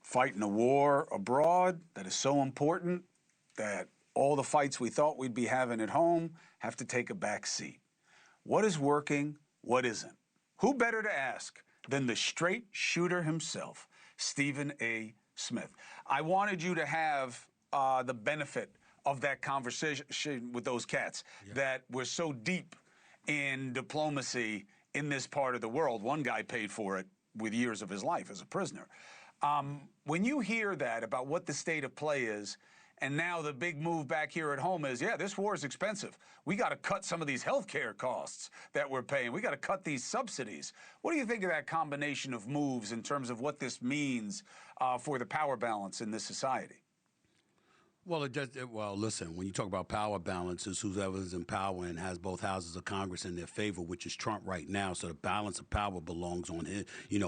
fighting a war abroad that is so important that all the fights we thought we'd be having at home have to take a back seat. What is working? What isn't? Who better to ask than the straight shooter himself, Stephen A. Smith? I wanted you to have the benefit of that conversation with those cats that were so deep in diplomacy in this part of the world. One guy paid for it with years of his life as a prisoner. When you hear that about what the state of play is, and now the big move back here at home is, yeah, this war is expensive. We got to cut some of these healthcare costs that we're paying. We got to cut these subsidies. What do you think of that combination of moves in terms of what this means for the power balance in this society? Well, listen, when you talk about power balances, whoever's in power and has both houses of Congress in their favor, which is Trump right now, so the balance of power belongs on his,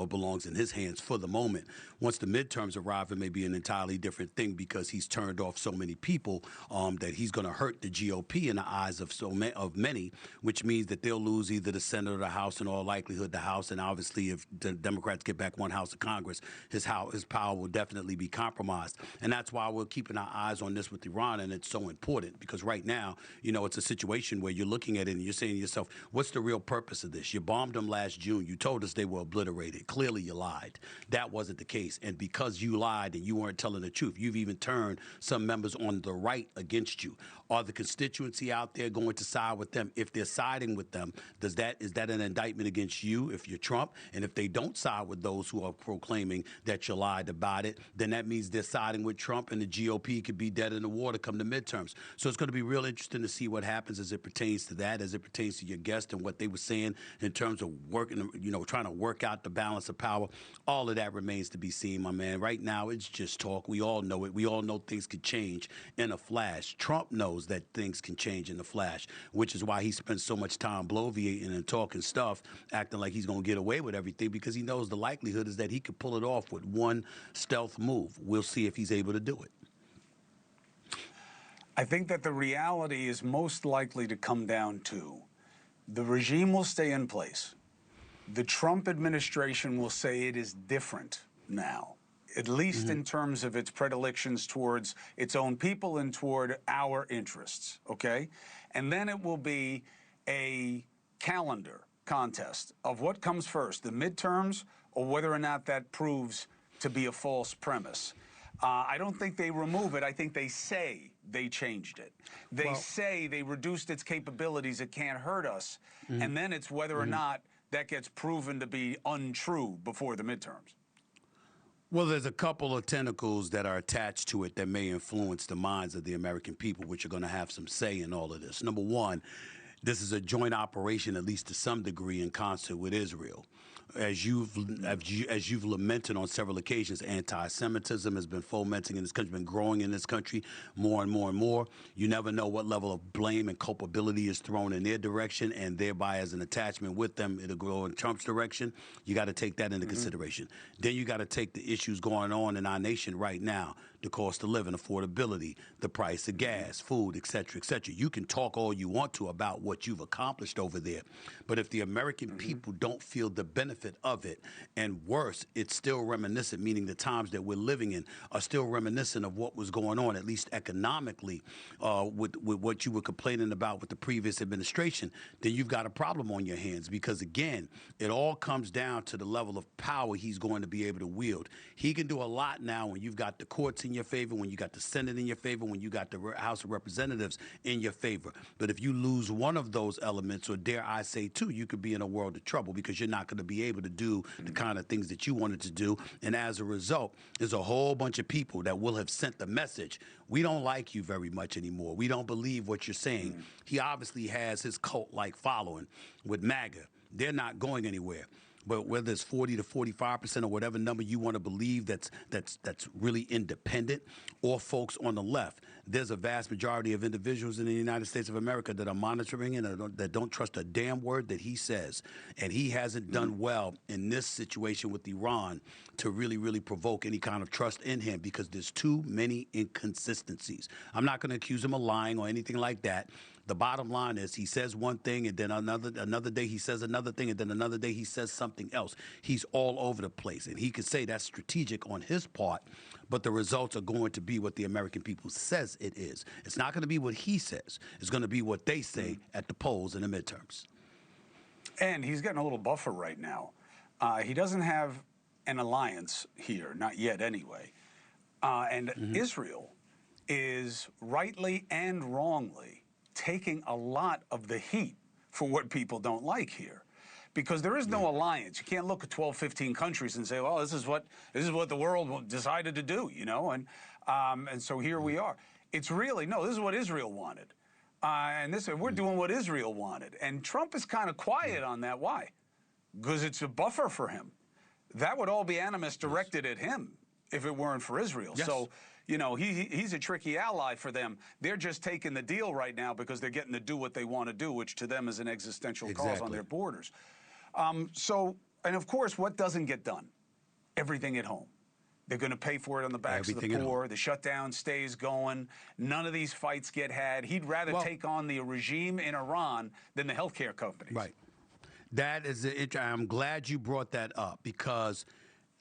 belongs in his hands for the moment. Once the midterms arrive, it may be an entirely different thing because he's turned off so many people that he's going to hurt the GOP in the eyes of many, which means that they'll lose either the Senate or the House, in all likelihood the House, and obviously if the Democrats get back one house of Congress, his power will definitely be compromised. And that's why we're keeping our eyes on this with Iran, and it's so important because right now, it's a situation where you're looking at it and you're saying to yourself, what's the real purpose of this? You bombed them last June. You told us they were obliterated. Clearly you lied. That wasn't the case. And because you lied and you weren't telling the truth, you've even turned some members on the right against you. Are the constituency out there going to side with them? If they're siding with them, is that an indictment against you if you're Trump? And if they don't side with those who are proclaiming that you lied about it, then that means they're siding with Trump, and the GOP could be dead in the water come to midterms. So it's going to be real interesting to see what happens as it pertains to that, as it pertains to your guest and what they were saying in terms of working, trying to work out the balance of power. All of that remains to be seen, my man. Right now, it's just talk. We all know it. We all know things could change in a flash. Trump knows that things can change in a flash, which is why he spends so much time bloviating and talking stuff, acting like he's going to get away with everything, because he knows the likelihood is that he could pull it off with one stealth move. We'll see if he's able to do it. I think that the reality is most likely to come down to the regime will stay in place. The Trump administration will say it is different now, at least in terms of its predilections towards its own people and toward our interests, okay? And then it will be a calendar contest of what comes first, the midterms or whether or not that proves to be a false premise. I don't think they remove it. I think they say they changed it. They say they reduced its capabilities. It can't hurt us. And then it's whether or not that gets proven to be untrue before the midterms. Well, there's a couple of tentacles that are attached to it that may influence the minds of the American people, which are going to have some say in all of this. Number one, this is a joint operation, at least to some degree, in concert with Israel. As you've lamented on several occasions, anti-Semitism has been fomenting in this country, been growing in this country more and more and more. You never know what level of blame and culpability is thrown in their direction, and thereby as an attachment with them, it'll go in Trump's direction. You got to take that into consideration. Then you got to take the issues going on in our nation right now, the cost of living, affordability, the price of gas, food, et cetera, et cetera. You can talk all you want to about what you've accomplished over there, but if the American people don't feel the benefit of it, and worse, it's still reminiscent, meaning the times that we're living in are still reminiscent of what was going on, at least economically, with what you were complaining about with the previous administration, then you've got a problem on your hands, because again, it all comes down to the level of power he's going to be able to wield. He can do a lot now when you've got the courts in your favor, when you got the Senate in your favor, when you got the House of Representatives in your favor. But if you lose one of those elements, or dare I say two, you could be in a world of trouble, because you're not going to be able to do the kind of things that you wanted to do. And as a result, there's a whole bunch of people that will have sent the message, we don't like you very much anymore. We don't believe what you're saying. He obviously has his cult-like following with MAGA. They're not going anywhere. But whether it's 40 to 45% or whatever number you want to believe that's really independent, or folks on the left, there's a vast majority of individuals in the United States of America that are monitoring and that don't trust a damn word that he says. And he hasn't done well in this situation with Iran to really, really provoke any kind of trust in him, because there's too many inconsistencies. I'm not going to accuse him of lying or anything like that. The bottom line is he says one thing, and then another day he says another thing, and then another day he says something else. He's all over the place, and he could say that's strategic on his part, but the results are going to be what the American people says it is. It's not going to be what he says. It's going to be what they say at the polls in the midterms. And he's getting a little buffer right now. He doesn't have an alliance here, not yet anyway. And Israel is rightly and wrongly taking a lot of the heat for what people don't like here. Because there is no alliance. You can't look at 12, 15 countries and say, well, this is what the world decided to do, you know? And so here we are. It's really, no, this is what Israel wanted. And we're doing what Israel wanted. And Trump is kind of quiet on that. Why? Because it's a buffer for him. That would all be animus directed at him if it weren't for Israel. Yes. So, you know, he's a tricky ally for them. They're just taking the deal right now because they're getting to do what they want to do, which to them is an existential cause on their borders. And of course, what doesn't get done? Everything at home. They're going to pay for it on the backs of the poor. The shutdown stays going. None of these fights get had. He'd rather take on the regime in Iran than the healthcare companies. Right. That is it. I'm glad you brought that up, because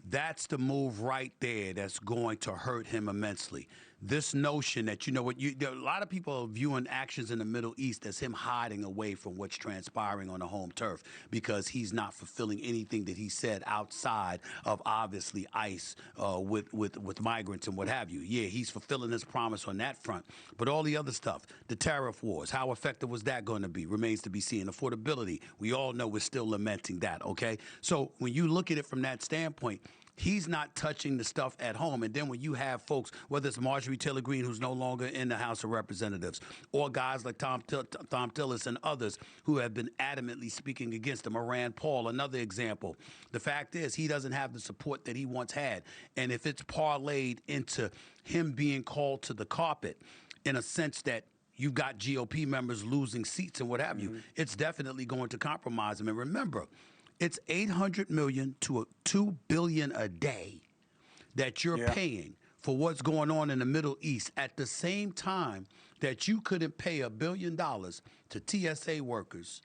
that's the move right there that's going to hurt him immensely. This notion that, you know what, a lot of people are viewing actions in the Middle East as him hiding away from what's transpiring on the home turf because he's not fulfilling anything that he said outside of obviously ICE with migrants and what have you. Yeah, he's fulfilling his promise on that front. But all the other stuff, the tariff wars, how effective was that going to be? Remains to be seen. Affordability, we all know we're still lamenting that, okay? So when you look at it from that standpoint, he's not touching the stuff at home. And then when you have folks, whether it's Marjorie Taylor Greene, who's no longer in the House of Representatives, or guys like Tom Tillis and others who have been adamantly speaking against him, or Rand Paul, another example. The fact is he doesn't have the support that he once had. And if it's parlayed into him being called to the carpet in a sense that you've got GOP members losing seats and what have you, it's definitely going to compromise him. And remember, it's $800 million to $2 billion a day that you're paying for what's going on in the Middle East at the same time that you couldn't pay $1 billion to TSA workers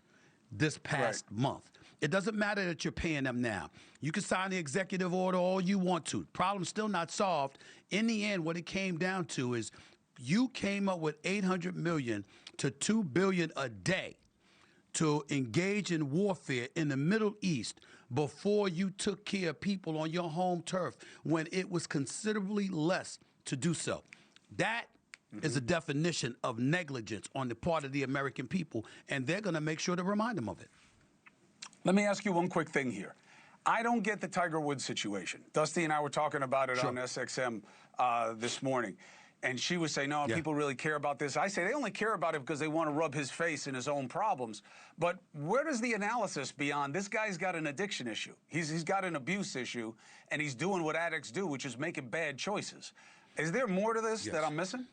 this past month. It doesn't matter that you're paying them now. You can sign the executive order all you want to. Problem's still not solved. In the end, what it came down to is you came up with $800 million to $2 billion a day to engage in warfare in the Middle East before you took care of people on your home turf when it was considerably less to do so. That is a definition of negligence on the part of the American people, and they're going to make sure to remind them of it. Let me ask you one quick thing here. I don't get the Tiger Woods situation. Dusty and I were talking about it on SXM this morning. And she was saying, no, people really care about this. I say they only care about it because they want to rub his face in his own problems. But where does the analysis beyond this guy's got an addiction issue? He's got an abuse issue, and he's doing what addicts do, which is making bad choices. Is there more to this that I'm missing?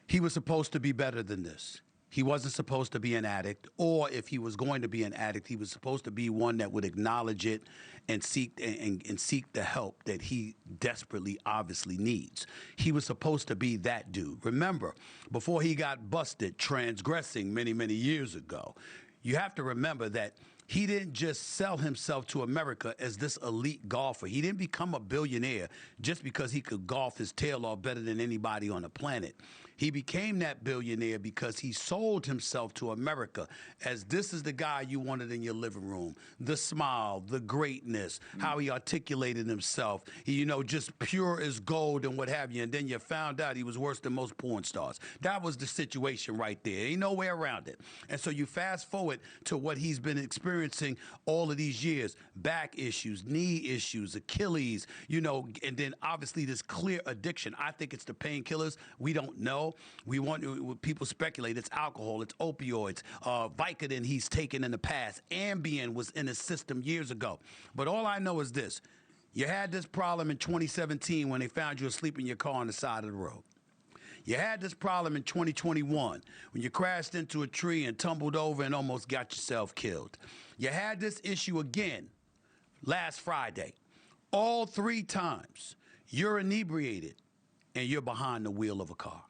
He was supposed to be better than this. He wasn't supposed to be an addict, or if he was going to be an addict, he was supposed to be one that would acknowledge it and seek the help that he desperately, obviously needs. He was supposed to be that dude. Remember, before he got busted transgressing many, many years ago, you have to remember that he didn't just sell himself to America as this elite golfer. He didn't become a billionaire just because he could golf his tail off better than anybody on the planet. He became that billionaire because he sold himself to America as this is the guy you wanted in your living room. The smile, the greatness, how he articulated himself, you know, just pure as gold and what have you. And then you found out he was worse than most porn stars. That was the situation right there. Ain't no way around it. And so you fast forward to what he's been experiencing all of these years. Back issues, knee issues, Achilles, you know, and then obviously this clear addiction. I think it's the painkillers. We don't know. People speculate it's alcohol, it's opioids, Vicodin he's taken in the past. Ambien was in his system years ago. But all I know is this. You had this problem in 2017 when they found you asleep in your car on the side of the road. You had this problem in 2021 when you crashed into a tree and tumbled over and almost got yourself killed. You had this issue again last Friday. All three times you're inebriated and you're behind the wheel of a car.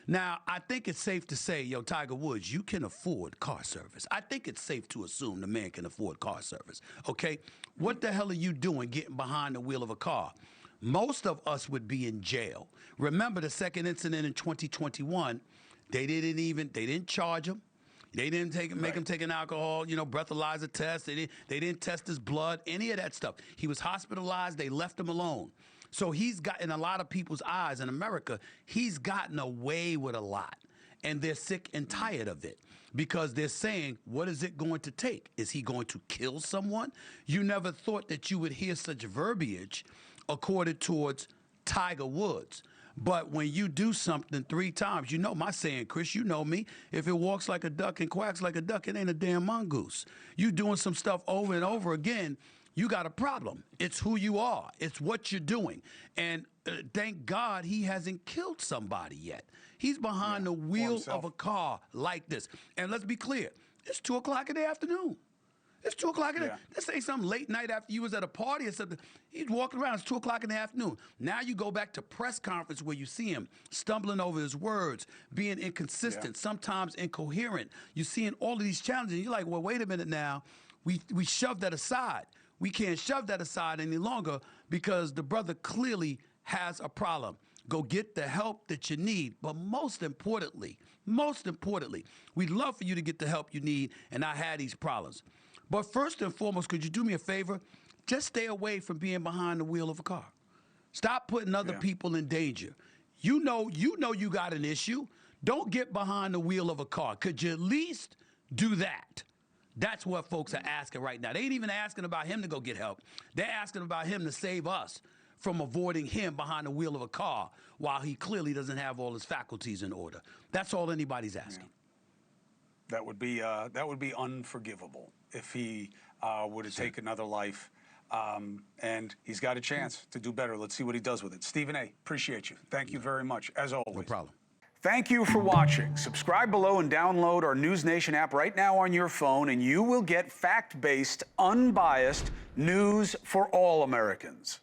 Now, I think it's safe to say, yo, Tiger Woods, you can afford car service. I think it's safe to assume the man can afford car service, okay? What the hell are you doing getting behind the wheel of a car? Most of us would be in jail. Remember the second incident in 2021, they didn't charge him. They didn't make him take an alcohol, breathalyzer test. They didn't test his blood, any of that stuff. He was hospitalized. They left him alone. So he's got, in a lot of people's eyes in America, he's gotten away with a lot. And they're sick and tired of it because they're saying, what is it going to take? Is he going to kill someone? You never thought that you would hear such verbiage accorded towards Tiger Woods. But when you do something 3 times, you know my saying, Chris, you know me. If it walks like a duck and quacks like a duck, it ain't a damn mongoose. You doing some stuff over and over again, you got a problem. It's who you are. It's what you're doing. And thank God he hasn't killed somebody yet. He's behind the wheel of a car like this. And let's be clear, it's 2 o'clock in the afternoon. It's 2 o'clock in the Let's say some late night after you was at a party or something. He's walking around. It's 2 o'clock in the afternoon. Now you go back to press conference where you see him stumbling over his words, being inconsistent, sometimes incoherent. You're seeing all of these challenges. You're like, well, wait a minute now. We shoved that aside. We can't shove that aside any longer because the brother clearly has a problem. Go get the help that you need. But most importantly, we'd love for you to get the help you need and not have these problems. But first and foremost, could you do me a favor? Just stay away from being behind the wheel of a car. Stop putting other people in danger. You know you got an issue. Don't get behind the wheel of a car. Could you at least do that? That's what folks are asking right now. They ain't even asking about him to go get help. They're asking about him to save us from avoiding him behind the wheel of a car while he clearly doesn't have all his faculties in order. That's all anybody's asking. That would be unforgivable if he were to take another life. And he's got a chance to do better. Let's see what he does with it. Stephen A., appreciate you. Thank you very much, as always. No problem. Thank you for watching. Subscribe below and download our NewsNation app right now on your phone, and you will get fact-based, unbiased news for all Americans.